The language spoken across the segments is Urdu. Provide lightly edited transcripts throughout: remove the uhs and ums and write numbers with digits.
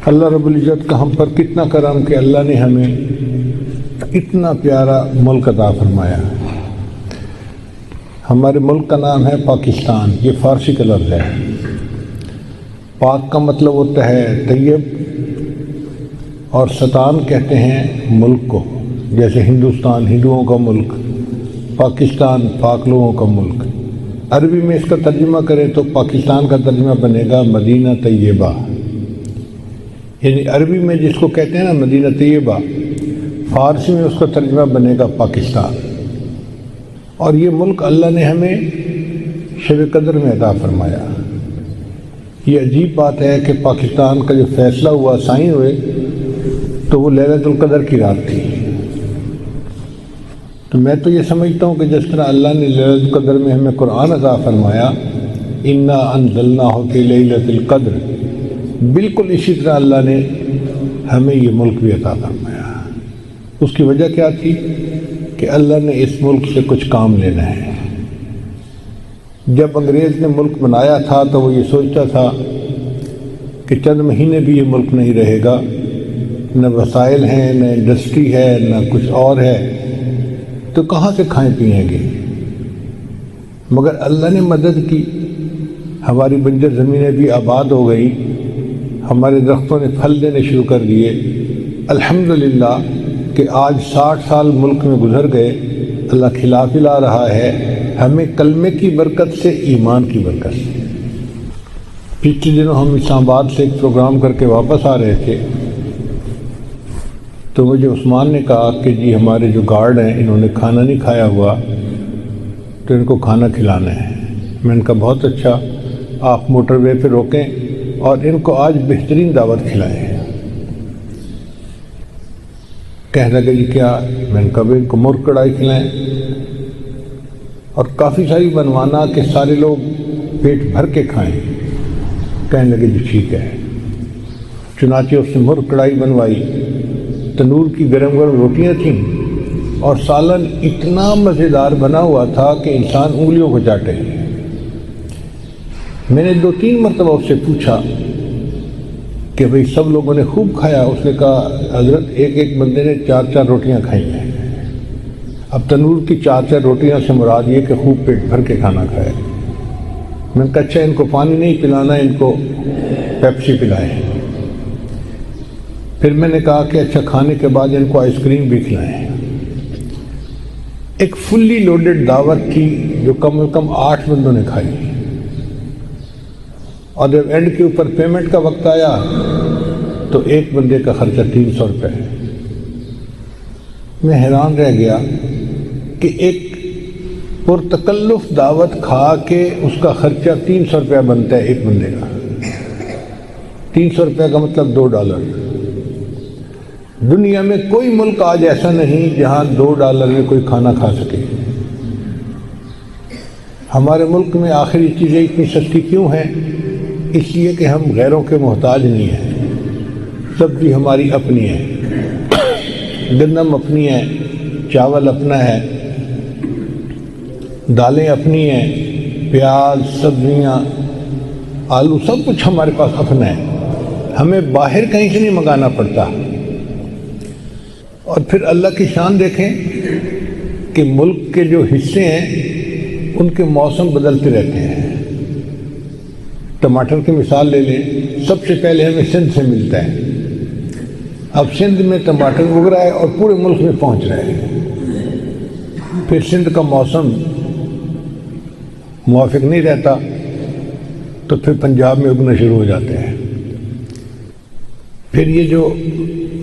اللہ رب العزت کا ہم پر کتنا کرم کہ اللہ نے ہمیں اتنا پیارا ملک عطا فرمایا۔ ہمارے ملک کا نام ہے پاکستان، یہ فارسی کا لفظ ہے۔ پاک کا مطلب ہوتا ہے طیب، اور ستان کہتے ہیں ملک کو، جیسے ہندوستان ہندوؤں کا ملک، پاکستان پاک لوگوں کا ملک۔ عربی میں اس کا ترجمہ کریں تو پاکستان کا ترجمہ بنے گا مدینہ طیبہ، یعنی عربی میں جس کو کہتے ہیں نا مدینہ طیبہ، فارسی میں اس کا ترجمہ بنے گا پاکستان۔ اور یہ ملک اللہ نے ہمیں شب قدر میں عطا فرمایا۔ یہ عجیب بات ہے کہ پاکستان کا جو فیصلہ ہوا، سائن ہوئے، تو وہ لیلۃ القدر کی رات تھی۔ تو میں تو یہ سمجھتا ہوں کہ جس طرح اللہ نے لیلۃ القدر میں ہمیں قرآن عطا فرمایا، انا انزلناہ فی لیلۃ القدر، بالکل اسی طرح اللہ نے ہمیں یہ ملک بھی عطا فرمایا۔ اس کی وجہ کیا تھی کہ اللہ نے اس ملک سے کچھ کام لینا ہے۔ جب انگریز نے ملک بنایا تھا تو وہ یہ سوچتا تھا کہ چند مہینے بھی یہ ملک نہیں رہے گا، نہ وسائل ہیں، نہ انڈسٹری ہے، نہ کچھ اور ہے، تو کہاں سے کھائیں پیئیں گے؟ مگر اللہ نے مدد کی، ہماری بنجر زمینیں بھی آباد ہو گئی، ہمارے درختوں نے پھل دینے شروع کر دیے۔ الحمدللہ کہ آج 60 سال ملک میں گزر گئے، اللہ کھلا پلا رہا ہے ہمیں کلمے کی برکت سے، ایمان کی برکت سے۔ پچھلے دنوں ہم اسلام آباد سے ایک پروگرام کر کے واپس آ رہے تھے، تو مجھے عثمان نے کہا کہ جی ہمارے جو گارڈ ہیں انہوں نے کھانا نہیں کھایا ہوا، تو ان کو کھانا کھلانا ہے۔ میں نے کہا بہت اچھا، آپ موٹر وے پہ روکیں اور ان کو آج بہترین دعوت کھلائیں۔ کہنے لگے جی کیا؟ میں نے کہا ان کو مرغ کڑھائی کھلائیں، اور کافی ساری بنوانا کہ سارے لوگ پیٹ بھر کے کھائیں۔ کہنے لگے جی ٹھیک ہے۔ چنانچہ اس نے مرغ کڑھائی بنوائی، تنور کی گرم گرم روٹیاں تھیں، اور سالن اتنا مزیدار بنا ہوا تھا کہ انسان انگلیوں کو چاٹے۔ میں نے 2-3 مرتبہ اس سے پوچھا کہ بھئی سب لوگوں نے خوب کھایا؟ اس نے کہا حضرت ایک بندے نے 4 روٹیاں کھائی ہیں۔ اب تنور کی 4 روٹیاں سے مراد یہ کہ خوب پیٹ بھر کے کھانا کھایا۔ میں نے کہا اچھا ان کو پانی نہیں پلانا، ان کو پیپسی پلائیں۔ پھر میں نے کہا کہ اچھا کھانے کے بعد ان کو آئس کریم بھی کھلائیں۔ ایک فلی لوڈڈ دعوت تھی جو کم از کم 8 بندوں نے کھائی، اور جب اینڈ کے اوپر پیمنٹ کا وقت آیا تو ایک بندے کا خرچہ 300 روپے ہے۔ میں حیران رہ گیا کہ ایک پرتکلف دعوت کھا کے اس کا خرچہ 300 روپیہ بنتا ہے ایک بندے کا۔ 300 روپے کا مطلب $2۔ دنیا میں کوئی ملک آج ایسا نہیں جہاں $2 میں کوئی کھانا کھا سکے۔ ہمارے ملک میں آخر یہ چیزیں اتنی سستی کیوں ہیں؟ اس لیے کہ ہم غیروں کے محتاج نہیں ہیں۔ سبزی ہماری اپنی ہے، گندم اپنی ہے، چاول اپنا ہے، دالیں اپنی ہیں، پیاز، سبزیاں، آلو، سب کچھ ہمارے پاس اپنا ہے، ہمیں باہر کہیں سے نہیں منگانا پڑتا۔ اور پھر اللہ کی شان دیکھیں کہ ملک کے جو حصے ہیں ان کے موسم بدلتے رہتے ہیں۔ ٹماٹر کی مثال لے لیں، سب سے پہلے ہمیں سندھ سے ملتا ہے، اب سندھ میں ٹماٹر اگ رہا ہے اور پورے ملک میں پہنچ رہا ہے۔ پھر سندھ کا موسم موافق نہیں رہتا تو پھر پنجاب میں اگنا شروع ہو جاتے ہیں۔ پھر یہ جو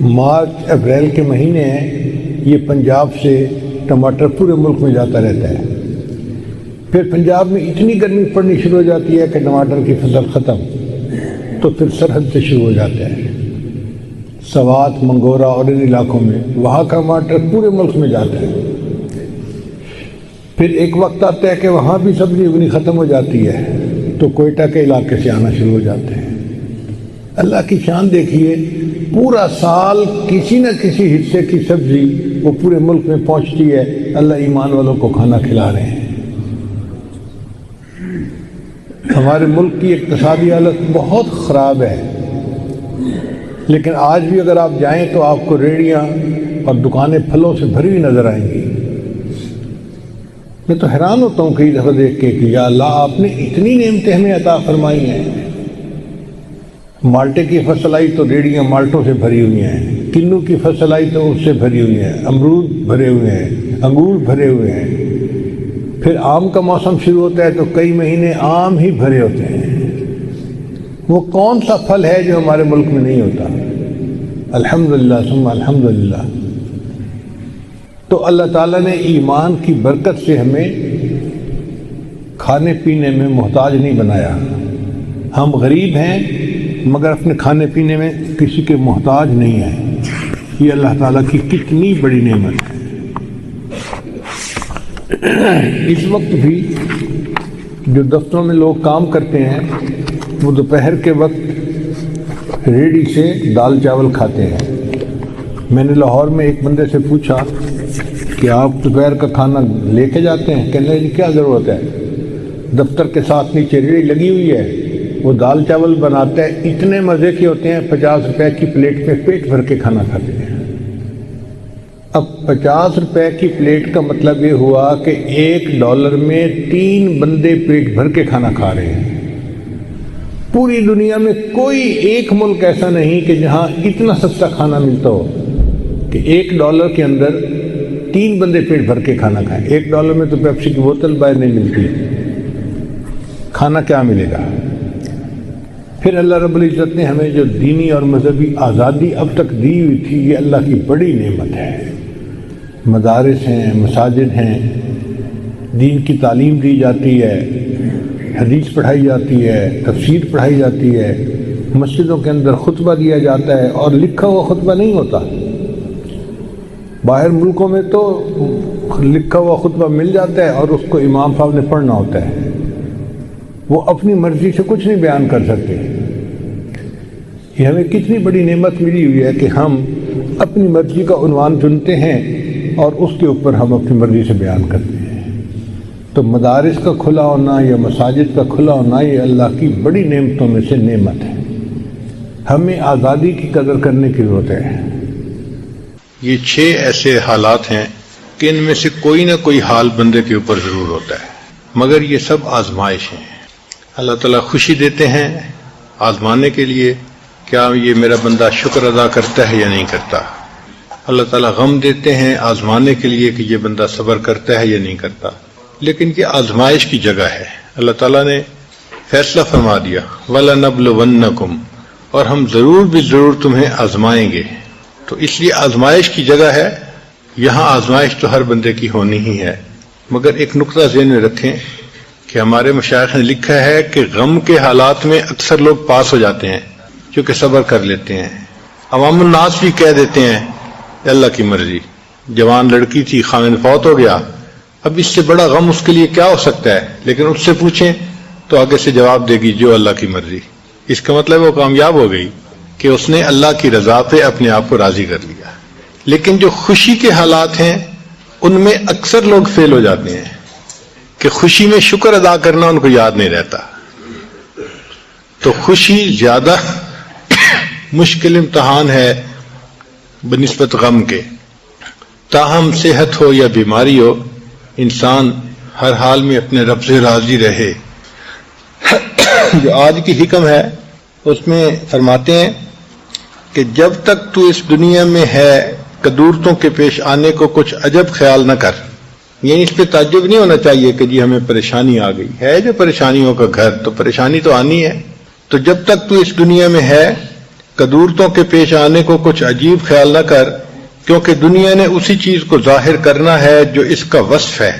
مارچ اپریل کے مہینے ہیں، یہ پنجاب سے ٹماٹر پورے ملک میں جاتا رہتا ہے۔ پھر پنجاب میں اتنی گرمی پڑنی شروع ہو جاتی ہے کہ ٹماٹر کی فصل ختم، تو پھر سرحد سے شروع ہو جاتا ہے، سوات، منگورا اور ان علاقوں میں، وہاں کا ٹماٹر پورے ملک میں جاتا ہے۔ پھر ایک وقت آتا ہے کہ وہاں بھی سبزی اگنی ختم ہو جاتی ہے، تو کوئٹہ کے علاقے سے آنا شروع ہو جاتے ہیں۔ اللہ کی شان دیکھیے، پورا سال کسی نہ کسی حصے کی سبزی وہ پورے ملک میں پہنچتی ہے، اللہ ایمان والوں کو کھانا کھلا رہے ہیں۔ ہمارے ملک کی اقتصادی حالت بہت خراب ہے، لیکن آج بھی اگر آپ جائیں تو آپ کو ریڑیاں اور دکانیں پھلوں سے بھری ہوئی نظر آئیں گی۔ میں تو حیران ہوتا ہوں کئی دفعہ دیکھ کے کہ یا اللہ آپ نے اتنی نعمتیں ہمیں عطا فرمائی ہیں۔ مالٹے کی فصل آئی تو ریڑیاں مالٹوں سے بھری ہوئی ہیں، کنو کی فصل آئی تو اس سے بھری ہوئی ہیں، امرود بھرے ہوئے ہیں، انگور بھرے ہوئے ہیں، پھر آم کا موسم شروع ہوتا ہے تو کئی مہینے آم ہی بھرے ہوتے ہیں۔ وہ کون سا پھل ہے جو ہمارے ملک میں نہیں ہوتا؟ الحمدللہ ثم الحمدللہ۔ تو اللہ تعالیٰ نے ایمان کی برکت سے ہمیں کھانے پینے میں محتاج نہیں بنایا۔ ہم غریب ہیں مگر اپنے کھانے پینے میں کسی کے محتاج نہیں ہیں۔ یہ اللہ تعالیٰ کی کتنی بڑی نعمت ہے۔ اس وقت بھی جو دفتروں میں لوگ کام کرتے ہیں وہ دوپہر کے وقت ریڑھی سے دال چاول کھاتے ہیں۔ میں نے لاہور میں ایک بندے سے پوچھا کہ آپ دوپہر کا کھانا لے کے جاتے ہیں؟ کہنے لگے کیا ضرورت ہے، دفتر کے ساتھ نیچے ریڑھی لگی ہوئی ہے، وہ دال چاول بناتا ہے، اتنے مزے کے ہوتے ہیں، 50 روپے کی پلیٹ میں پیٹ بھر کے کھانا کھاتے ہیں۔ اب 50 روپے کی پلیٹ کا مطلب یہ ہوا کہ $1 میں 3 بندے پیٹ بھر کے کھانا کھا رہے ہیں۔ پوری دنیا میں کوئی ایک ملک ایسا نہیں کہ جہاں اتنا سستا کھانا ملتا ہو کہ $1 کے اندر 3 بندے پیٹ بھر کے کھانا کھائیں۔ $1 میں تو پیپسی کی بوتل باہر نہیں ملتی، کھانا کیا ملے گا؟ پھر اللہ رب العزت نے ہمیں جو دینی اور مذہبی آزادی اب تک دی ہوئی تھی، یہ اللہ کی بڑی نعمت ہے۔ مدارس ہیں، مساجد ہیں، دین کی تعلیم دی جاتی ہے، حدیث پڑھائی جاتی ہے، تفسیر پڑھائی جاتی ہے، مسجدوں کے اندر خطبہ دیا جاتا ہے، اور لکھا ہوا خطبہ نہیں ہوتا۔ باہر ملکوں میں تو لکھا ہوا خطبہ مل جاتا ہے اور اس کو امام صاحب نے پڑھنا ہوتا ہے، وہ اپنی مرضی سے کچھ نہیں بیان کر سکتے۔ یہ ہمیں کتنی بڑی نعمت ملی ہوئی ہے کہ ہم اپنی مرضی کا عنوان چنتے ہیں اور اس کے اوپر ہم اپنی مرضی سے بیان کرتے ہیں۔ تو مدارس کا کھلا ہونا یا مساجد کا کھلا ہونا یہ اللہ کی بڑی نعمتوں میں سے نعمت ہے۔ ہمیں آزادی کی قدر کرنے کی ضرورت ہے۔ یہ 6 ایسے حالات ہیں کہ ان میں سے کوئی نہ کوئی حال بندے کے اوپر ضرور ہوتا ہے، مگر یہ سب آزمائش ہیں۔ اللہ تعالیٰ خوشی دیتے ہیں آزمانے کے لیے، کیا یہ میرا بندہ شکر ادا کرتا ہے یا نہیں کرتا۔ اللہ تعالیٰ غم دیتے ہیں آزمانے کے لیے کہ یہ بندہ صبر کرتا ہے یا نہیں کرتا۔ لیکن یہ آزمائش کی جگہ ہے۔ اللہ تعالیٰ نے فیصلہ فرما دیا وَلَنَبْلُوَنَّكُمْ، اور ہم ضرور بھی ضرور تمہیں آزمائیں گے۔ تو اس لیے آزمائش کی جگہ ہے، یہاں آزمائش تو ہر بندے کی ہونی ہی ہے۔ مگر ایک نقطہ ذہن میں رکھیں کہ ہمارے مشائخ نے لکھا ہے کہ غم کے حالات میں اکثر لوگ پاس ہو جاتے ہیں کیونکہ صبر کر لیتے ہیں۔ عوام الناس بھی کہہ دیتے ہیں اللہ کی مرضی، جوان لڑکی تھی خاوند فوت ہو گیا، اب اس سے بڑا غم اس کے لیے کیا ہو سکتا ہے، لیکن اس سے پوچھیں تو آگے سے جواب دے گی جو اللہ کی مرضی۔ اس کا مطلب وہ کامیاب ہو گئی کہ اس نے اللہ کی رضا پہ اپنے آپ کو راضی کر لیا۔ لیکن جو خوشی کے حالات ہیں ان میں اکثر لوگ فیل ہو جاتے ہیں کہ خوشی میں شکر ادا کرنا ان کو یاد نہیں رہتا۔ تو خوشی زیادہ مشکل امتحان ہے بنسبت غم کے۔ تاہم صحت ہو یا بیماری ہو، انسان ہر حال میں اپنے رب سے راضی رہے۔ جو آج کی حکم ہے اس میں فرماتے ہیں کہ جب تک تو اس دنیا میں ہے قدورتوں کے پیش آنے کو کچھ عجب خیال نہ کر، یعنی اس پہ تعجب نہیں ہونا چاہیے کہ جی ہمیں پریشانی آ گئی ہے، جو پریشانیوں کا گھر، تو پریشانی تو آنی ہے۔ تو جب تک تو اس دنیا میں ہے قدورتوں کے پیش آنے کو کچھ عجیب خیال نہ کر، کیونکہ دنیا نے اسی چیز کو ظاہر کرنا ہے جو اس کا وصف ہے،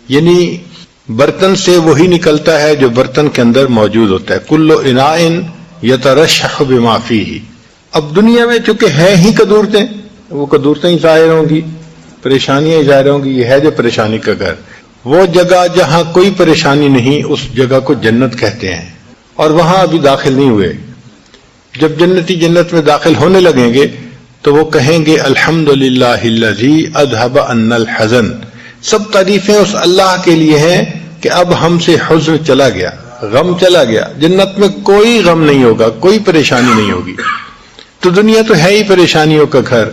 یعنی برتن سے وہی نکلتا ہے جو برتن کے اندر موجود ہوتا ہے۔ کل اناء یترشح بما فیہ۔ اب دنیا میں چونکہ ہے ہی قدورتیں، وہ قدورتیں ہی ظاہر ہوں گی، پریشانیاں ہی ظاہر ہوں گی۔ یہ ہے جو پریشانی کا گھر، وہ جگہ جہاں کوئی پریشانی نہیں، اس جگہ کو جنت کہتے ہیں، اور وہاں ابھی داخل نہیں ہوئے۔ جب جنتی جنت میں داخل ہونے لگیں گے تو وہ کہیں گے الحمدللہ الذی اذھب عنا الحزن، سب تعریفیں اس اللہ کے لیے ہیں کہ اب ہم سے حزن چلا گیا، غم چلا گیا۔ جنت میں کوئی غم نہیں ہوگا، کوئی پریشانی نہیں ہوگی۔ تو دنیا تو ہے ہی پریشانیوں کا گھر،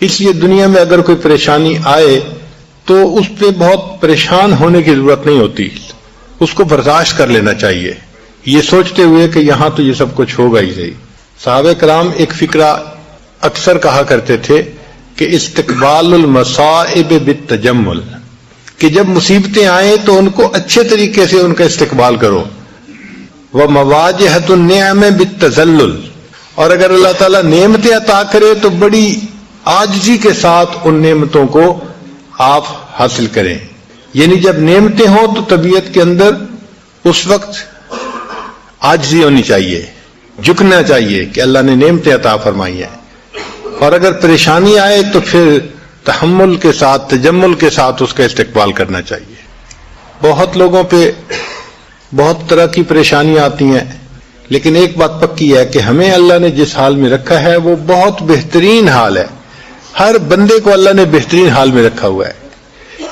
اس لیے دنیا میں اگر کوئی پریشانی آئے تو اس پہ بہت پریشان ہونے کی ضرورت نہیں ہوتی، اس کو برداشت کر لینا چاہیے، یہ سوچتے ہوئے کہ یہاں تو یہ سب کچھ ہوگا ہی صحیح۔ صحابہ کرام ایک فقرہ اکثر کہا کرتے تھے کہ استقبال المصائب بالتجمل، کہ جب مصیبتیں آئیں تو ان کو اچھے طریقے سے ان کا استقبال کرو، ومواجہۃ النعم بالتذلل، اور اگر اللہ تعالیٰ نعمتیں عطا کرے تو بڑی عاجزی کے ساتھ ان نعمتوں کو آپ حاصل کریں، یعنی جب نعمتیں ہوں تو طبیعت کے اندر اس وقت عاجزی ہونی چاہیے، جھکنا چاہیے کہ اللہ نے نعمتیں عطا فرمائی ہیں، اور اگر پریشانی آئے تو پھر تحمل کے ساتھ، تجمل کے ساتھ اس کا استقبال کرنا چاہیے۔ بہت لوگوں پہ بہت طرح کی پریشانیاں آتی ہیں، لیکن ایک بات پکی ہے کہ ہمیں اللہ نے جس حال میں رکھا ہے وہ بہت بہترین حال ہے، ہر بندے کو اللہ نے بہترین حال میں رکھا ہوا ہے۔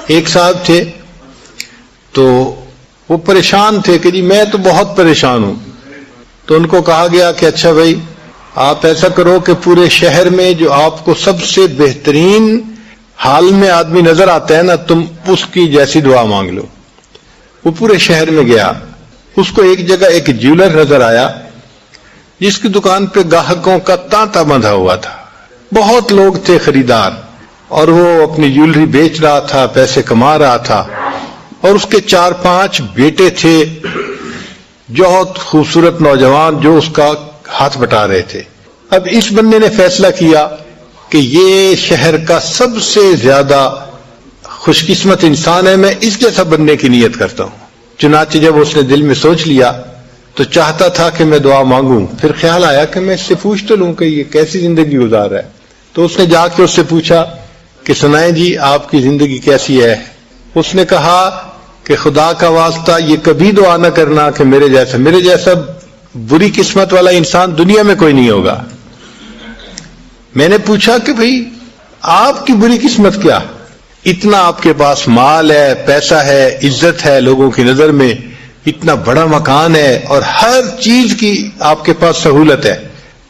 ایک صاحب تھے تو وہ پریشان تھے کہ جی میں تو بہت پریشان ہوں، تو ان کو کہا گیا کہ اچھا بھائی آپ ایسا کرو کہ پورے شہر میں جو آپ کو سب سے بہترین حال میں آدمی نظر آتا ہے نا، تم اس کی جیسی دعا مانگ لو۔ وہ پورے شہر میں گیا، اس کو ایک جگہ ایک جیولر نظر آیا جس کی دکان پہ گاہکوں کا تانتا بندھا ہوا تھا، بہت لوگ تھے خریدار، اور وہ اپنی جیولری بیچ رہا تھا، پیسے کما رہا تھا، اور اس کے 4-5 بیٹے تھے بہت خوبصورت نوجوان جو اس کا ہاتھ بٹا رہے تھے۔ اب اس بندے نے فیصلہ کیا کہ یہ شہر کا سب سے زیادہ خوش قسمت انسان ہے، میں اس جیسا بننے کی نیت کرتا ہوں۔ چنانچہ جب اس نے دل میں سوچ لیا تو چاہتا تھا کہ میں دعا مانگوں، پھر خیال آیا کہ میں اس سے پوچھ تو لوں کہ یہ کیسی زندگی گزار رہا ہے، تو اس نے جا کے اس سے پوچھا کہ سنائیں جی آپ کی زندگی کیسی ہے۔ اس نے کہا کہ خدا کا واسطہ یہ کبھی دعا نہ کرنا کہ میرے جیسا بری قسمت والا انسان دنیا میں کوئی نہیں ہوگا۔ میں نے پوچھا کہ بھئی آپ کی بری قسمت کیا؟ اتنا آپ کے پاس مال ہے، پیسہ ہے، عزت ہے لوگوں کی نظر میں، اتنا بڑا مکان ہے اور ہر چیز کی آپ کے پاس سہولت ہے،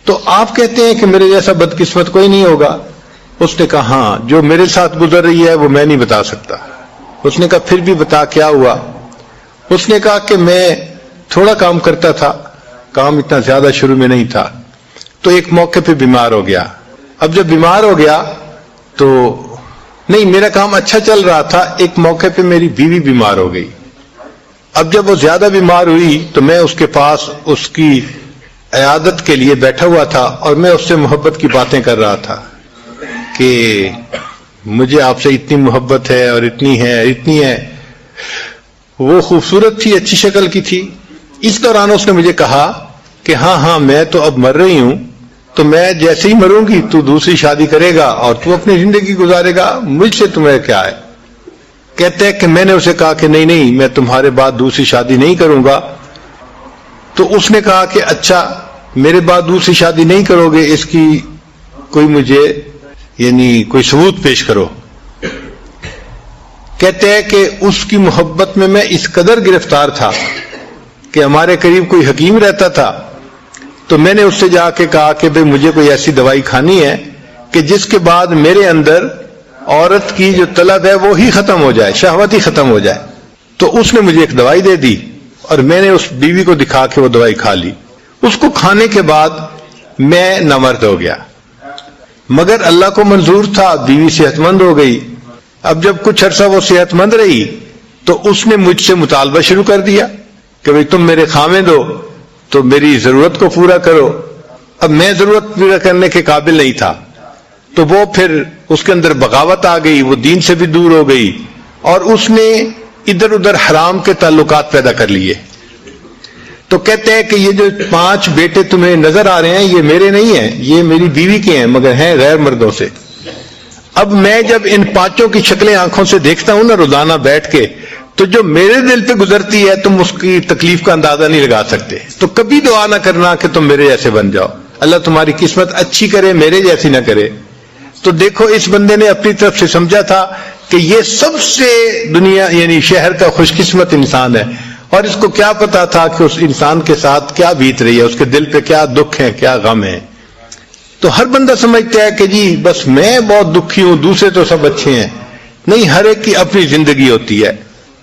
تو آپ کہتے ہیں کہ میرے جیسا بدقسمت کوئی نہیں ہوگا؟ اس نے کہا ہاں، جو میرے ساتھ گزر رہی ہے وہ میں نہیں بتا سکتا۔ اس نے کہا پھر بھی بتا کیا ہوا؟ اس نے کہا کہ میں تھوڑا کام کرتا تھا، کام اتنا زیادہ شروع میں نہیں تھا، تو ایک موقع پہ بیمار ہو گیا۔ اب جب بیمار ہو گیا تو نہیں، میرا کام اچھا چل رہا تھا، ایک موقع پہ میری بیوی بیمار ہو گئی۔ اب جب وہ زیادہ بیمار ہوئی تو میں اس کے پاس اس کی عیادت کے لیے بیٹھا ہوا تھا، اور میں اس سے محبت کی باتیں کر رہا تھا کہ مجھے آپ سے اتنی محبت ہے اور اتنی ہے۔ وہ خوبصورت تھی، اچھی شکل کی تھی۔ اس دوران اس نے مجھے کہا کہ ہاں میں تو اب مر رہی ہوں، تو میں جیسے ہی مروں گی تو دوسری شادی کرے گا اور تو اپنی زندگی گزارے گا، مجھ سے تمہیں کیا ہے؟ کہتے ہیں کہ میں نے اسے کہا کہ نہیں میں تمہارے بعد دوسری شادی نہیں کروں گا۔ تو اس نے کہا کہ اچھا میرے بعد دوسری شادی نہیں کرو گے، اس کی کوئی مجھے کوئی ثبوت پیش کرو۔ کہتے ہیں کہ اس کی محبت میں اس قدر گرفتار تھا کہ ہمارے قریب کوئی حکیم رہتا تھا، تو میں نے اس سے جا کے کہا کہ بھئی مجھے کوئی ایسی دوائی کھانی ہے کہ جس کے بعد میرے اندر عورت کی جو طلب ہے وہ ہی ختم ہو جائے، شہوت ہی ختم ہو جائے۔ تو اس نے مجھے ایک دوائی دے دی اور میں نے اس بیوی کو دکھا کے وہ دوائی کھا لی۔ اس کو کھانے کے بعد میں نامرد ہو گیا، مگر اللہ کو منظور تھا، بیوی صحت مند ہو گئی۔ اب جب کچھ عرصہ وہ صحت مند رہی تو اس نے مجھ سے مطالبہ شروع کر دیا کہ بھئی تم میرے خاوند ہو تو میری ضرورت کو پورا کرو۔ اب میں ضرورت پورا کرنے کے قابل نہیں تھا، تو وہ پھر اس کے اندر بغاوت آ گئی، وہ دین سے بھی دور ہو گئی، اور اس نے ادھر ادھر حرام کے تعلقات پیدا کر لیے۔ تو کہتے ہیں کہ یہ جو 5 بیٹے تمہیں نظر آ رہے ہیں یہ میرے نہیں ہیں، یہ میری بیوی کے ہیں، مگر ہیں غیر مردوں سے۔ اب میں جب ان 5 کی شکلیں آنکھوں سے دیکھتا ہوں نا روزانہ بیٹھ کے، تو جو میرے دل پہ گزرتی ہے تم اس کی تکلیف کا اندازہ نہیں لگا سکتے۔ تو کبھی دعا نہ کرنا کہ تم میرے جیسے بن جاؤ، اللہ تمہاری قسمت اچھی کرے، میرے جیسی نہ کرے۔ تو دیکھو اس بندے نے اپنی طرف سے سمجھا تھا کہ یہ سب سے دنیا شہر کا خوش قسمت انسان ہے، اور اس کو کیا پتا تھا کہ اس انسان کے ساتھ کیا بیت رہی ہے، اس کے دل پہ کیا دکھ ہے، کیا غم ہے۔ تو ہر بندہ سمجھتا ہے کہ جی بس میں بہت دکھی ہوں، دوسرے تو سب اچھے ہیں. نہیں، ہر ایک کی اپنی زندگی ہوتی ہے.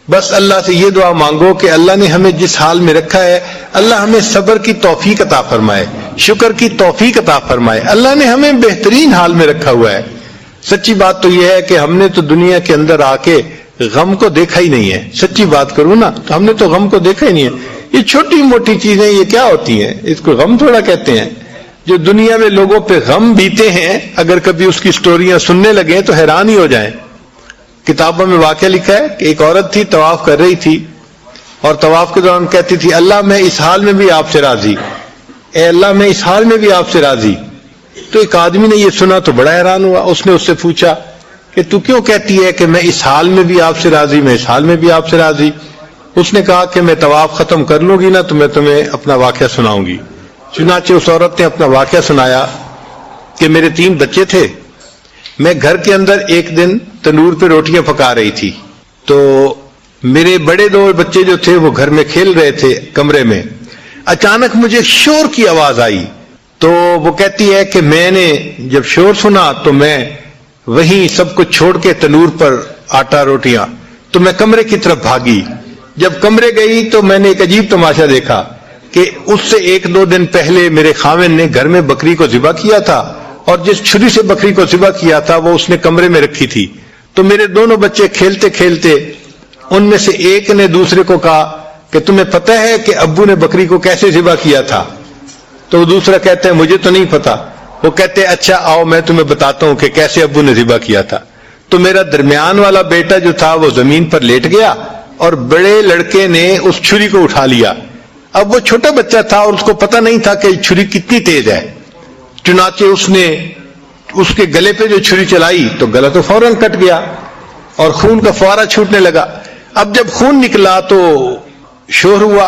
بس اللہ سے یہ دعا مانگو کہ اللہ نے ہمیں جس حال میں رکھا ہے، اللہ ہمیں صبر کی توفیق عطا فرمائے، شکر کی توفیق عطا فرمائے. اللہ نے ہمیں بہترین حال میں رکھا ہوا ہے. سچی بات تو یہ ہے کہ ہم نے تو دنیا کے اندر آ کے غم کو دیکھا ہی نہیں ہے. سچی بات کروں نا تو ہم نے تو غم کو دیکھا ہی نہیں ہے. یہ چھوٹی موٹی چیزیں یہ کیا ہوتی ہیں، اس کو غم تھوڑا کہتے ہیں. جو دنیا میں لوگوں پہ غم بیتے ہیں، اگر کبھی اس کی سٹوریاں سننے لگیں تو حیران ہی ہو جائیں. کتابوں میں واقعہ لکھا ہے کہ ایک عورت تھی، طواف کر رہی تھی، اور طواف کے دوران کہتی تھی اللہ میں اس حال میں بھی آپ سے راضی، اے اللہ میں اس حال میں بھی آپ سے راضی. تو ایک آدمی نے یہ سنا تو بڑا حیران ہوا. اس نے اس سے پوچھا کہ تو کیوں کہتی ہے کہ میں اس حال میں بھی آپ سے راضی، میں اس حال میں بھی آپ سے راضی؟ اس نے کہا کہ میں طواف ختم کر لوں گی نا تو میں تمہیں اپنا واقعہ سناؤں گی. چنانچہ اس عورت نے اپنا واقعہ سنایا کہ میرے 3 بچے تھے، میں گھر کے اندر ایک دن تندور پہ روٹیاں پکا رہی تھی، تو میرے بڑے 2 بچے جو تھے وہ گھر میں کھیل رہے تھے کمرے میں. اچانک مجھے شور کی آواز آئی، تو وہ کہتی ہے کہ میں نے جب شور سنا تو میں وہیں سب کچھ چھوڑ کے تنور پر آٹا روٹیاں تو میں کمرے کی طرف بھاگی. جب کمرے گئی تو میں نے ایک عجیب تماشا دیکھا کہ اس سے 1-2 دن پہلے میرے خاوند نے گھر میں بکری کو ذبح کیا تھا، اور جس چھری سے بکری کو ذبح کیا تھا وہ اس نے کمرے میں رکھی تھی. تو میرے دونوں بچے کھیلتے کھیلتے ان میں سے ایک نے دوسرے کو کہا کہ تمہیں پتہ ہے کہ ابو نے بکری کو کیسے ذبح کیا تھا؟ تو وہ دوسرا کہتا ہے مجھے تو نہیں پتا. وہ کہتے اچھا آؤ میں تمہیں بتاتا ہوں کہ کیسے ابو نے ذبح کیا تھا. تو میرا درمیان والا بیٹا جو تھا وہ زمین پر لیٹ گیا، اور بڑے لڑکے نے اس چھری کو اٹھا لیا. اب وہ چھوٹا بچہ تھا اور اس کو پتہ نہیں تھا کہ چھری کتنی تیز ہے. چنانچہ اس نے اس کے گلے پہ جو چھری چلائی تو گلا تو فوراً کٹ گیا اور خون کا فوارہ چھوٹنے لگا. اب جب خون نکلا تو شور ہوا،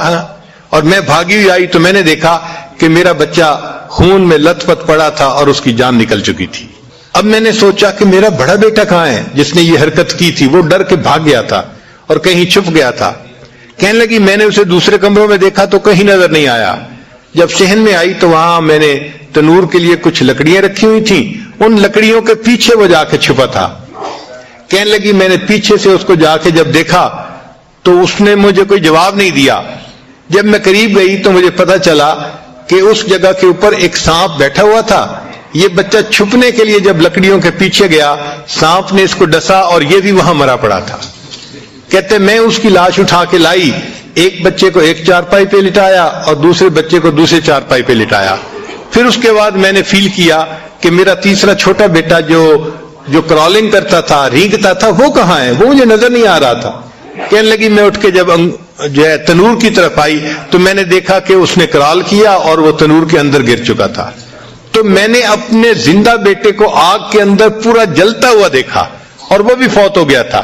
اور میں بھاگی ہوئی آئی تو میں نے دیکھا کہ میرا بچہ خون میں لت پت پڑا تھا اور اس کی جان نکل چکی تھی. اب میں نے سوچا کہ میرا بڑا بیٹا کہاں ہے جس نے یہ حرکت کی تھی؟ وہ ڈر کے بھاگ گیا تھا اور کہیں چھپ گیا تھا. کہنے لگی میں نے اسے دوسرے کمروں میں دیکھا تو کہیں نظر نہیں آیا. جب صحن میں آئی تو وہاں میں نے تنور کے لیے کچھ لکڑیاں رکھی ہوئی تھیں، ان لکڑیوں کے پیچھے وہ جا کے چھپا تھا. کہنے لگی میں نے پیچھے سے اس کو جا کے جب دیکھا تو اس نے مجھے کوئی جواب نہیں دیا. جب میں قریب گئی تو مجھے پتا چلا کہ اس جگہ کے اوپر ایک سانپ بیٹھا ہوا تھا. یہ بچہ چھپنے کے لیے جب لکڑیوں کے پیچھے گیا، سانپ نے اس کو ڈسا اور یہ بھی وہاں مرا پڑا تھا. کہتے میں اس کی لاش اٹھا کے لائی، ایک بچے کو ایک چارپائی پہ لٹایا اور دوسرے بچے کو دوسرے چارپائی پہ لٹایا. پھر اس کے بعد میں نے فیل کیا کہ میرا تیسرا چھوٹا بیٹا جو کرالنگ کرتا تھا، رینگتا تھا، وہ کہاں ہے؟ وہ مجھے نظر نہیں آ رہا تھا. کہنے لگی میں اٹھ کے جب جو ہے تنور کی طرف آئی تو میں نے دیکھا کہ اس نے کرال کیا اور وہ تنور کے اندر گر چکا تھا. تو میں نے اپنے زندہ بیٹے کو آگ کے اندر پورا جلتا ہوا دیکھا اور وہ بھی فوت ہو گیا تھا.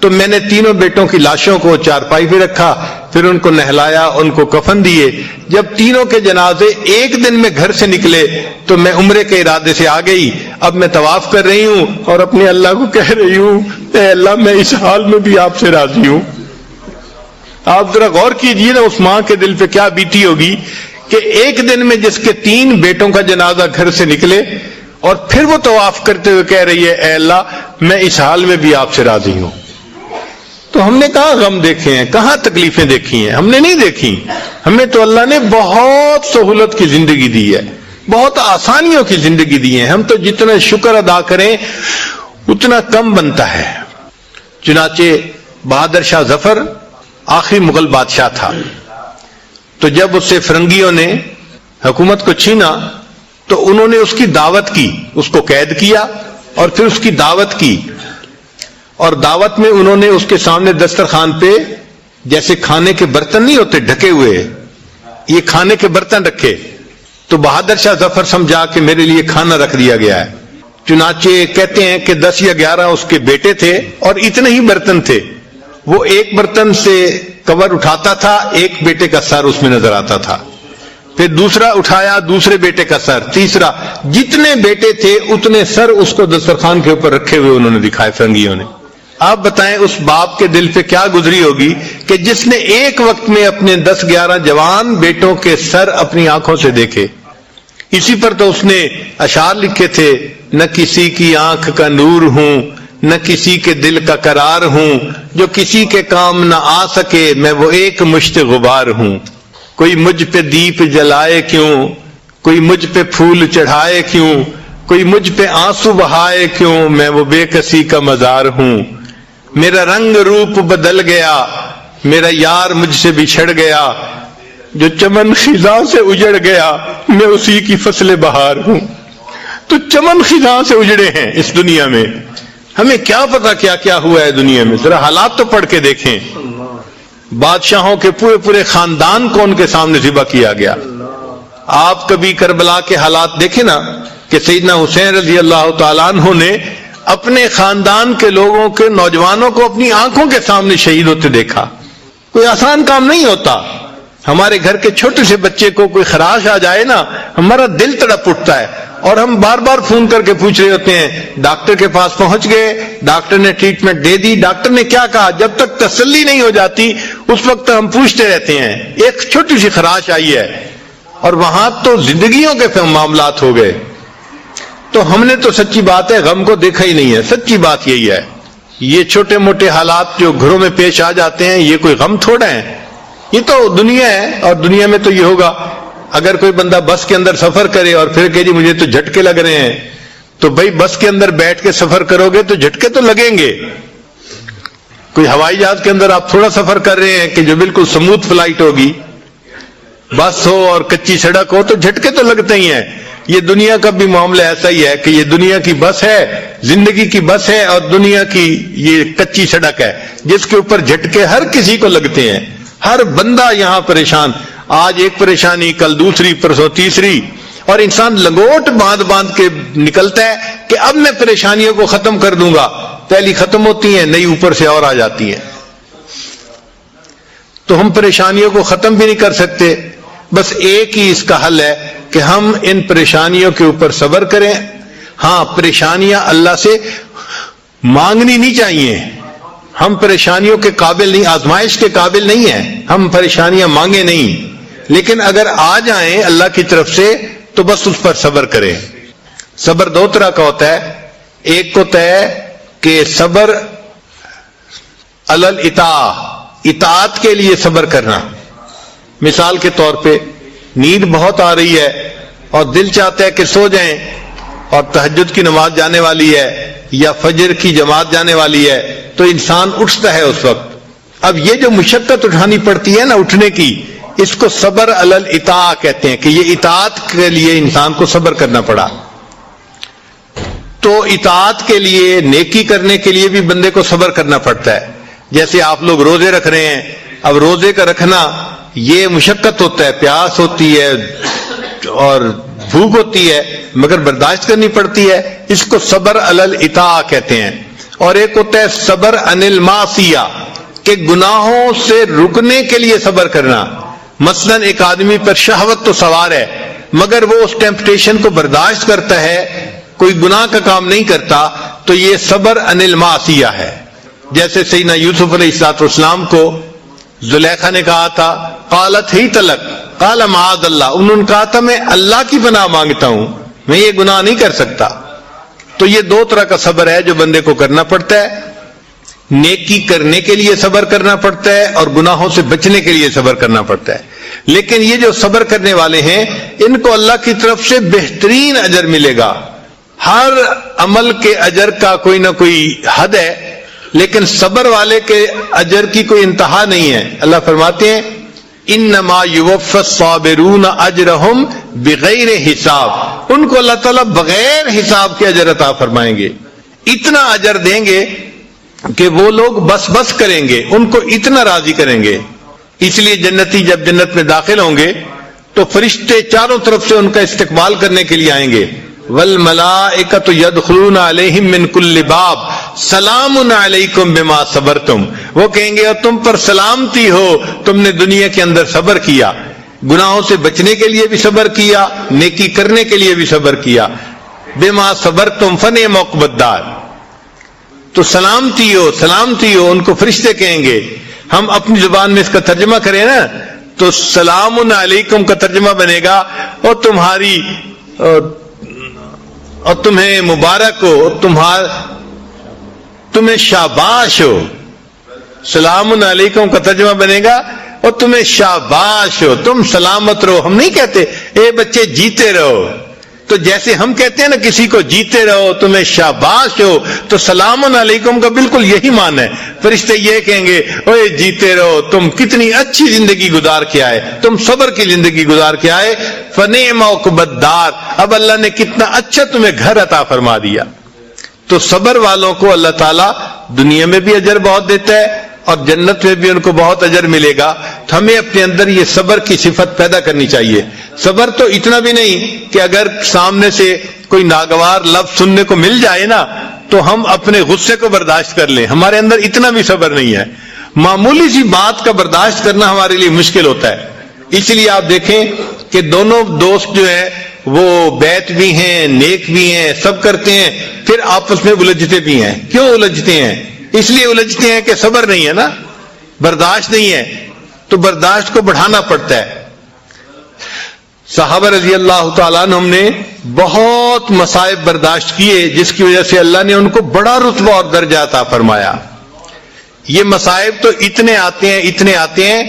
تو میں نے تینوں بیٹوں کی لاشوں کو چارپائی پہ رکھا، پھر ان کو نہلایا، ان کو کفن دیے. جب تینوں کے جنازے ایک دن میں گھر سے نکلے تو میں عمرے کے ارادے سے آ گئی. اب میں طواف کر رہی ہوں اور اپنے اللہ کو کہہ رہی ہوں اے اللہ میں اس حال میں بھی آپ سے راضی ہوں. آپ ذرا غور کیجئے نا اس ماں کے دل پہ کیا بیتی ہوگی کہ ایک دن میں جس کے 3 بیٹوں کا جنازہ گھر سے نکلے اور پھر وہ طواف کرتے ہوئے کہہ رہی ہے اے اللہ میں اس حال میں بھی آپ سے راضی ہوں. تو ہم نے کہاں غم دیکھے ہیں، کہاں تکلیفیں دیکھی ہیں؟ ہم نے نہیں دیکھی. ہمیں تو اللہ نے بہت سہولت کی زندگی دی ہے، بہت آسانیوں کی زندگی دی ہے. ہم تو جتنا شکر ادا کریں اتنا کم بنتا ہے. چنانچہ بہادر شاہ ظفر آخری مغل بادشاہ تھا. تو جب اس سے فرنگیوں نے حکومت کو چھینا تو انہوں نے اس کی دعوت کی، اس کو قید کیا اور پھر اس کی دعوت کی. اور دعوت میں انہوں نے اس کے سامنے دسترخوان پہ جیسے کھانے کے برتن نہیں ہوتے ڈھکے ہوئے، یہ کھانے کے برتن رکھے. تو بہادر شاہ ظفر سمجھا کہ میرے لیے کھانا رکھ دیا گیا ہے. چنانچہ کہتے ہیں کہ 10 یا 11 اس کے بیٹے تھے اور اتنے ہی برتن تھے. وہ ایک برتن سے کور اٹھاتا تھا، ایک بیٹے کا سر اس میں نظر آتا تھا. پھر دوسرا اٹھایا، دوسرے بیٹے کا سر، تیسرا، جتنے بیٹے تھے اتنے سر اس کو دسترخوان کے اوپر رکھے ہوئے انہوں نے دکھائے فرنگیوں نے. آپ بتائیں اس باپ کے دل پہ کیا گزری ہوگی کہ جس نے ایک وقت میں اپنے 10-11 جوان بیٹوں کے سر اپنی آنکھوں سے دیکھے. اسی پر تو اس نے اشعار لکھے تھے، نہ کسی کی آنکھ کا نور ہوں، نہ کسی کے دل کا قرار ہوں، جو کسی کے کام نہ آ سکے میں وہ ایک مشت غبار ہوں۔ کوئی مجھ پہ دیپ جلائے کیوں، کوئی مجھ پہ پھول چڑھائے کیوں، کوئی مجھ پہ آنسو بہائے کیوں، میں وہ بے کسی کا مزار ہوں۔ میرا رنگ روپ بدل گیا، میرا یار مجھ سے بچھڑ گیا، جو چمن خزاں سے اجڑ گیا میں اسی کی فصل بہار ہوں۔ تو چمن خزاں سے اجڑے ہیں اس دنیا میں، ہمیں کیا پتا کیا کیا ہوا ہے دنیا میں، ذرا حالات تو پڑھ کے دیکھیں۔ بادشاہوں کے پورے پورے خاندان کو ان کے سامنے ذبح کیا گیا۔ آپ کبھی کربلا کے حالات دیکھیں نا کہ سیدنا حسین رضی اللہ تعالیٰ عنہ نے اپنے خاندان کے لوگوں کے نوجوانوں کو اپنی آنکھوں کے سامنے شہید ہوتے دیکھا۔ کوئی آسان کام نہیں ہوتا۔ ہمارے گھر کے چھوٹے سے بچے کو کوئی خراش آ جائے نا، ہمارا دل تڑپ اٹھتا ہے، اور ہم بار بار فون کر کے پوچھ رہے ہوتے ہیں ڈاکٹر کے پاس پہنچ گئے، ڈاکٹر نے ٹریٹمنٹ دے دی، ڈاکٹر نے کیا کہا، جب تک تسلی نہیں ہو جاتی اس وقت ہم پوچھتے رہتے ہیں۔ ایک چھوٹی سی خراش آئی ہے اور وہاں تو زندگیوں کے معاملات ہو گئے۔ تو ہم نے تو سچی بات ہے غم کو دیکھا ہی نہیں ہے، سچی بات یہی ہے۔ یہ چھوٹے موٹے حالات جو گھروں میں پیش آ جاتے ہیں یہ کوئی غم تھوڑا ہے، یہ تو دنیا ہے، اور دنیا میں تو یہ ہوگا۔ اگر کوئی بندہ بس کے اندر سفر کرے اور پھر کہ جی مجھے تو جھٹکے لگ رہے ہیں، تو بھائی بس کے اندر بیٹھ کے سفر کرو گے تو جھٹکے تو لگیں گے۔ کوئی ہوائی جہاز کے اندر آپ تھوڑا سفر کر رہے ہیں کہ جو بالکل سموتھ فلائٹ ہوگی، بس ہو اور کچی سڑک ہو تو جھٹکے تو لگتے ہی ہیں۔ یہ دنیا کا بھی معاملہ ایسا ہی ہے کہ یہ دنیا کی بس ہے، زندگی کی بس ہے، اور دنیا کی یہ کچی سڑک ہے جس کے اوپر جھٹکے ہر کسی کو لگتے ہیں۔ ہر بندہ یہاں پریشان، آج ایک پریشانی کل دوسری پرسوں تیسری، اور انسان لنگوٹ باندھ باندھ کے نکلتا ہے کہ اب میں پریشانیوں کو ختم کر دوں گا، پہلی ختم ہوتی ہیں نئی اوپر سے اور آ جاتی ہیں۔ تو ہم پریشانیوں کو ختم بھی نہیں کر سکتے، بس ایک ہی اس کا حل ہے کہ ہم ان پریشانیوں کے اوپر صبر کریں۔ ہاں پریشانیاں اللہ سے مانگنی نہیں چاہیے، ہم پریشانیوں کے قابل نہیں، آزمائش کے قابل نہیں ہیں، ہم پریشانیاں مانگے نہیں، لیکن اگر آ جائیں اللہ کی طرف سے تو بس اس پر صبر کریں۔ صبر دو طرح کا ہوتا ہے، ایک ہوتا ہے کہ صبر علی الاطاعہ، اطاعت کے لیے صبر کرنا۔ مثال کے طور پہ نیند بہت آ رہی ہے اور دل چاہتا ہے کہ سو جائیں، اور تہجد کی نماز جانے والی ہے یا فجر کی جماعت جانے والی ہے، تو انسان اٹھتا ہے اس وقت۔ اب یہ جو مشقت اٹھانی پڑتی ہے نا اٹھنے کی، اس کو صبر علی الاطاعہ کہتے ہیں، کہ یہ اطاعت کے لیے انسان کو صبر کرنا پڑا۔ تو اطاعت کے لیے، نیکی کرنے کے لیے بھی بندے کو صبر کرنا پڑتا ہے۔ جیسے آپ لوگ روزے رکھ رہے ہیں، اب روزے کا رکھنا یہ مشقت ہوتا ہے، پیاس ہوتی ہے اور بھوک ہوتی ہے، مگر برداشت کرنی پڑتی ہے، اس کو صبر علی الاطاعہ کہتے ہیں۔ اور ایک ہوتا ہے صبر عن المعصیہ، کہ گناہوں سے رکنے کے لیے صبر کرنا۔ مثلا ایک آدمی پر شہوت تو سوار ہے مگر وہ اس ٹیمپٹیشن کو برداشت کرتا ہے، کوئی گناہ کا کام نہیں کرتا، تو یہ صبر عن المعصیہ ہے۔ جیسے سیدنا یوسف علیہ السلام کو زلیخا نے کہا تھا قالت ہی تلک قال معاذ اللہ، انہوں نے کہا تھا میں اللہ کی پناہ مانگتا ہوں، میں یہ گناہ نہیں کر سکتا۔ تو یہ دو طرح کا صبر ہے جو بندے کو کرنا پڑتا ہے، نیکی کرنے کے لیے صبر کرنا پڑتا ہے اور گناہوں سے بچنے کے لیے صبر کرنا پڑتا ہے۔ لیکن یہ جو صبر کرنے والے ہیں ان کو اللہ کی طرف سے بہترین اجر ملے گا۔ ہر عمل کے اجر کا کوئی نہ کوئی حد ہے، لیکن صبر والے کے اجر کی کوئی انتہا نہیں ہے۔ اللہ فرماتے ہیں انما یوفی الصابرون اجرہم بغیر حساب، ان کو اللہ تعالیٰ بغیر حساب کے اجر عطا فرمائیں گے، اتنا اجر دیں گے کہ وہ لوگ بس بس کریں گے، ان کو اتنا راضی کریں گے۔ اس لیے جنتی جب جنت میں داخل ہوں گے تو فرشتے چاروں طرف سے ان کا استقبال کرنے کے لیے آئیں گے، والملائکۃ یدخلون علیہم من کل باب سلام علیکم بما صبرتم، وہ کہیں گے اور تم پر سلامتی ہو، تم نے دنیا کے اندر صبر کیا، گناہوں سے بچنے کے لیے بھی صبر کیا، نیکی کرنے کے لیے بھی صبر کیا، بما صبرتم فنعم عقبی الدار، تو سلامتی ہو سلامتی ہو، ان کو فرشتے کہیں گے۔ ہم اپنی زبان میں اس کا ترجمہ کریں نا تو سلام علیکم کا ترجمہ بنے گا اور تمہاری اور تمہیں مبارک ہو، تمہیں شاباش ہو. سلام علیکم کا ترجمہ بنے گا اور تمہیں شاباش ہو، تم سلامت رہو. ہم نہیں کہتے اے بچے جیتے رہو، تو جیسے ہم کہتے ہیں نا کسی کو جیتے رہو، تمہیں شاباش ہو، تو سلام علیکم کا بالکل یہی معنی ہے. فرشتے یہ کہیں گے اوے جیتے رہو، تم کتنی اچھی زندگی گزار کے آئے، تم صبر کی زندگی گزار کے آئے. فنعم عقبی الدار، اب اللہ نے کتنا اچھا تمہیں گھر عطا فرما دیا. تو صبر والوں کو اللہ تعالیٰ دنیا میں بھی اجر بہت دیتا ہے اور جنت میں بھی ان کو بہت اجر ملے گا. تو ہمیں اپنے اندر یہ صبر کی صفت پیدا کرنی چاہیے. صبر تو اتنا بھی نہیں کہ اگر سامنے سے کوئی ناگوار لفظ سننے کو مل جائے نا تو ہم اپنے غصے کو برداشت کر لیں. ہمارے اندر اتنا بھی صبر نہیں ہے. معمولی سی بات کا برداشت کرنا ہمارے لیے مشکل ہوتا ہے. اس لیے آپ دیکھیں کہ دونوں دوست جو ہیں وہ بیت بھی ہیں، نیک بھی ہیں، سب کرتے ہیں، پھر آپس میں الجھتے بھی ہیں. کیوں الجھتے ہیں؟ اس لیے الجھتے ہیں کہ صبر نہیں ہے نا، برداشت نہیں ہے. تو برداشت کو بڑھانا پڑتا ہے. صحابہ رضی اللہ تعالیٰ عنہ نے بہت مصائب برداشت کیے جس کی وجہ سے اللہ نے ان کو بڑا رتبہ اور درجہ عطا فرمایا. یہ مصائب تو اتنے آتے ہیں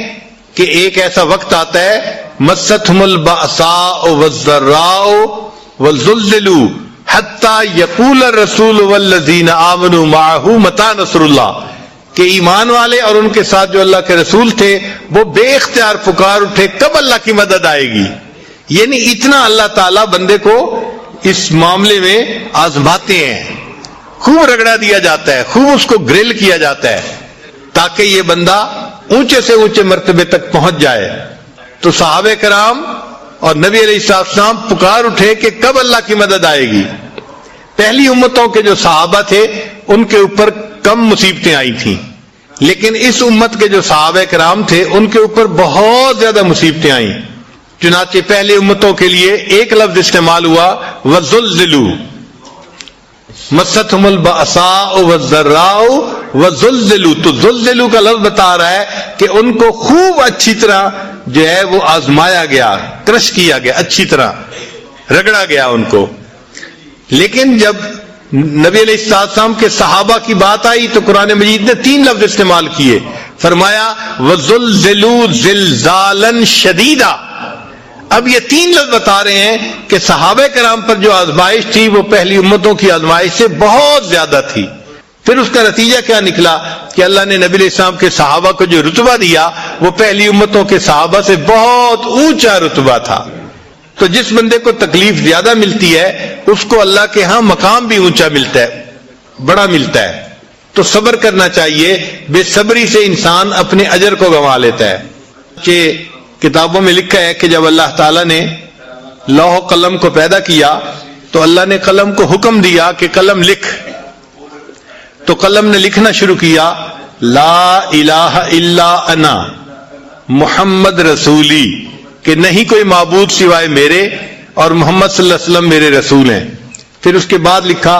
کہ ایک ایسا وقت آتا ہے مستہم البأساء والضراء وزلزلوا حتی یقول الرسول والذین آمنوا معه متی نصر اللہ، کہ ایمان والے اور ان کے ساتھ جو اللہ کے رسول تھے وہ بے اختیار پکار اٹھے کب اللہ کی مدد آئے گی. یعنی اتنا اللہ تعالیٰ بندے کو اس معاملے میں آزماتے ہیں، خوب رگڑا دیا جاتا ہے، خوب اس کو گرل کیا جاتا ہے تاکہ یہ بندہ اونچے سے اونچے مرتبے تک پہنچ جائے. تو صحابہ کرام اور نبی علیہ السلام پکار اٹھے کہ کب اللہ کی مدد آئے گی. پہلی امتوں کے جو صحابہ تھے ان کے اوپر کم مصیبتیں آئی تھیں، لیکن اس امت کے جو صحابہ کرام تھے ان کے اوپر بہت زیادہ مصیبتیں آئیں. چنانچہ پہلے امتوں کے لیے ایک لفظ استعمال ہوا وَزُلْزِلُوا، مَسَّتْهُمُ الْبَأْسَاءُ وَالضَّرَّاءُ وَزُلْزِلُوا. تو زلزلو کا لفظ بتا رہا ہے کہ ان کو خوب اچھی طرح جو ہے وہ آزمایا گیا، کرش کیا گیا، اچھی طرح رگڑا گیا ان کو. لیکن جب نبی علیہ السلام کے صحابہ کی بات آئی تو قرآن مجید نے 3 لفظ استعمال کیے. فرمایا وَزُلْزِلُوا زِلْزَالًا شَدِيدًا. اب یہ 3 لفظ بتا رہے ہیں کہ صحابہ کرام پر جو آزمائش تھی وہ پہلی امتوں کی آزمائش سے بہت زیادہ تھی. پھر اس کا نتیجہ کیا نکلا کہ اللہ نے نبی علیہ السلام کے صحابہ کو جو رتبہ دیا وہ پہلی امتوں کے صحابہ سے بہت اونچا رتبہ تھا. تو جس بندے کو تکلیف زیادہ ملتی ہے اس کو اللہ کے ہاں مقام بھی اونچا ملتا ہے، بڑا ملتا ہے. تو صبر کرنا چاہیے. بے صبری سے انسان اپنے اجر کو گنوا لیتا ہے. کہ کتابوں میں لکھا ہے کہ جب اللہ تعالیٰ نے لوح و قلم کو پیدا کیا تو اللہ نے قلم کو حکم دیا کہ قلم لکھ. تو قلم نے لکھنا شروع کیا لا الہ الا انا محمد رسولی، کہ نہیں کوئی معبود سوائے میرے اور محمد صلی اللہ علیہ وسلم میرے رسول ہیں. پھر اس کے بعد لکھا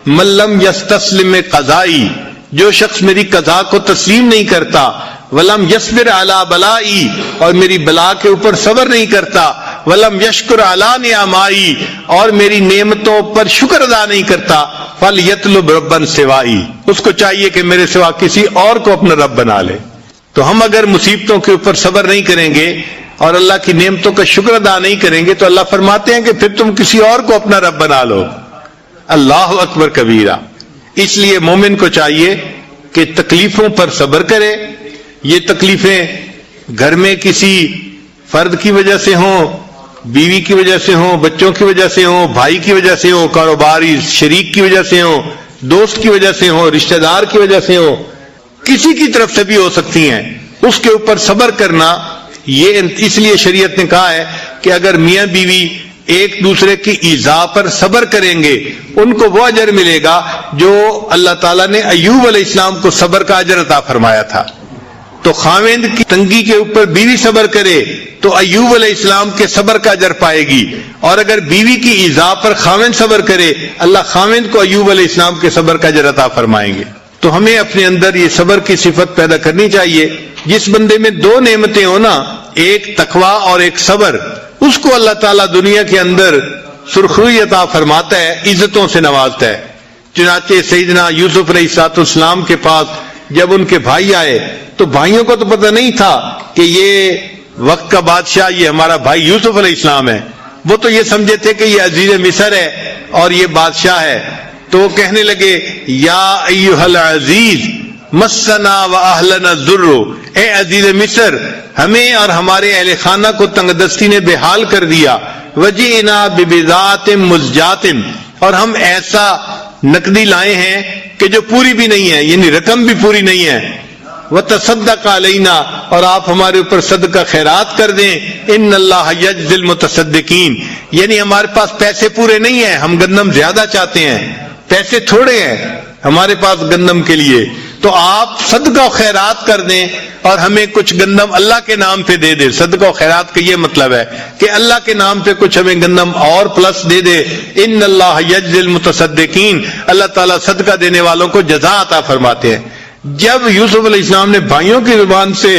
من لم یستسلم قضائی، جو شخص میری قضا کو تسلیم نہیں کرتا، ولم یصبر علی بلائی، اور میری بلا کے اوپر صبر نہیں کرتا، ولم یشکر علی نعمائی، اور میری نعمتوں پر شکر ادا نہیں کرتا، فلیطلب ربا سوائی، اس کو چاہیے کہ میرے سوا کسی اور کو اپنا رب بنا لے. تو ہم اگر مصیبتوں کے اوپر صبر نہیں کریں گے اور اللہ کی نعمتوں کا شکر ادا نہیں کریں گے تو اللہ فرماتے ہیں کہ پھر تم کسی اور کو اپنا رب بنا لو. اللہ اکبر کبیرہ. اس لیے مومن کو چاہیے کہ تکلیفوں پر صبر کرے. یہ تکلیفیں گھر میں کسی فرد کی وجہ سے ہوں، بیوی کی وجہ سے ہوں، بچوں کی وجہ سے ہوں، بھائی کی وجہ سے ہوں، کاروباری شریک کی وجہ سے ہوں، دوست کی وجہ سے ہوں، رشتہ دار کی وجہ سے ہوں، کسی کی طرف سے بھی ہو سکتی ہیں. اس کے اوپر صبر کرنا، یہ اس لیے شریعت نے کہا ہے کہ اگر میاں بیوی ایک دوسرے کی ایذا پر صبر کریں گے ان کو وہ اجر ملے گا جو اللہ تعالیٰ نے ایوب علیہ السلام کو صبر کا اجر عطا فرمایا تھا. تو خاوند کی تنگی کے اوپر بیوی صبر کرے تو ایوب علیہ السلام کے صبر کا اجر پائے گی، اور اگر بیوی کی ایذا پر خاوند صبر کرے اللہ خاوند کو ایوب علیہ السلام کے صبر کا اجر عطا فرمائیں گے. تو ہمیں اپنے اندر یہ صبر کی صفت پیدا کرنی چاہیے. جس بندے میں 2 نعمتیں ہو نا، ایک تقوی اور ایک صبر، اس کو اللہ تعالیٰ دنیا کے اندر سرخروئی عطا فرماتا ہے، عزتوں سے نوازتا ہے۔ چنانچہ سیدنا یوسف علیہ السلام کے پاس جب ان کے بھائی آئے تو بھائیوں کو تو پتہ نہیں تھا کہ یہ وقت کا بادشاہ یہ ہمارا بھائی یوسف علیہ السلام ہے، وہ تو یہ سمجھے تھے کہ یہ عزیز مصر ہے اور یہ بادشاہ ہے۔ تو وہ کہنے لگے یا ایھا العزیز مسنا و اہلنا الضر، اے عزیز مصر ہمیں اور ہمارے اہل خانہ کو تنگ دستی نے بے حال کر دیا، وجئنا ببضاعۃ مزجاۃ، اور ہم ایسا نقدی لائے ہیں کہ جو پوری بھی نہیں ہے، یعنی رقم بھی پوری نہیں ہے، وتصدق علینا، اور آپ ہمارے اوپر صدقہ خیرات کر دیں، ان اللہ یجزی المتصدقین، یعنی ہمارے پاس پیسے پورے نہیں ہیں، ہم گندم زیادہ چاہتے ہیں، پیسے تھوڑے ہیں ہمارے پاس گندم کے لیے، تو آپ صدقہ و خیرات کر دیں اور ہمیں کچھ گندم اللہ کے نام پہ دے دے۔ صدقہ و خیرات کا یہ مطلب ہے کہ اللہ کے نام پہ کچھ ہمیں گندم اور پلس دے دے۔ ان اللہ یجزی المتصدقین، اللہ تعالیٰ صدقہ دینے والوں کو جزا عطا فرماتے ہیں۔ جب یوسف علیہ السلام نے بھائیوں کی زبان سے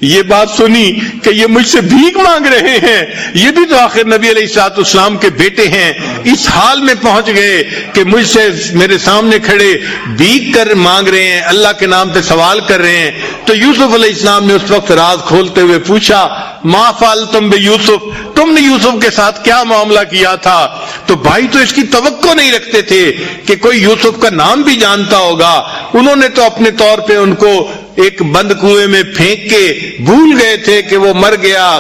یہ بات سنی کہ یہ مجھ سے بھیک مانگ رہے ہیں، یہ بھی تو آخر نبی علیہ السلام کے بیٹے ہیں، اس حال میں پہنچ گئے کہ مجھ سے میرے سامنے کھڑے بھیک کر مانگ رہے ہیں، اللہ کے نام پہ سوال کر رہے ہیں، تو یوسف علیہ السلام نے اس وقت راز کھولتے ہوئے پوچھا ما فعلتم بیوسف، تم نے یوسف کے ساتھ کیا معاملہ کیا تھا؟ تو بھائی تو اس کی توقع نہیں رکھتے تھے کہ کوئی یوسف کا نام بھی جانتا ہوگا، انہوں نے تو اپنے طور پہ ان کو ایک بند کنویں میں پھینک کے بھول گئے تھے کہ وہ مر گیا۔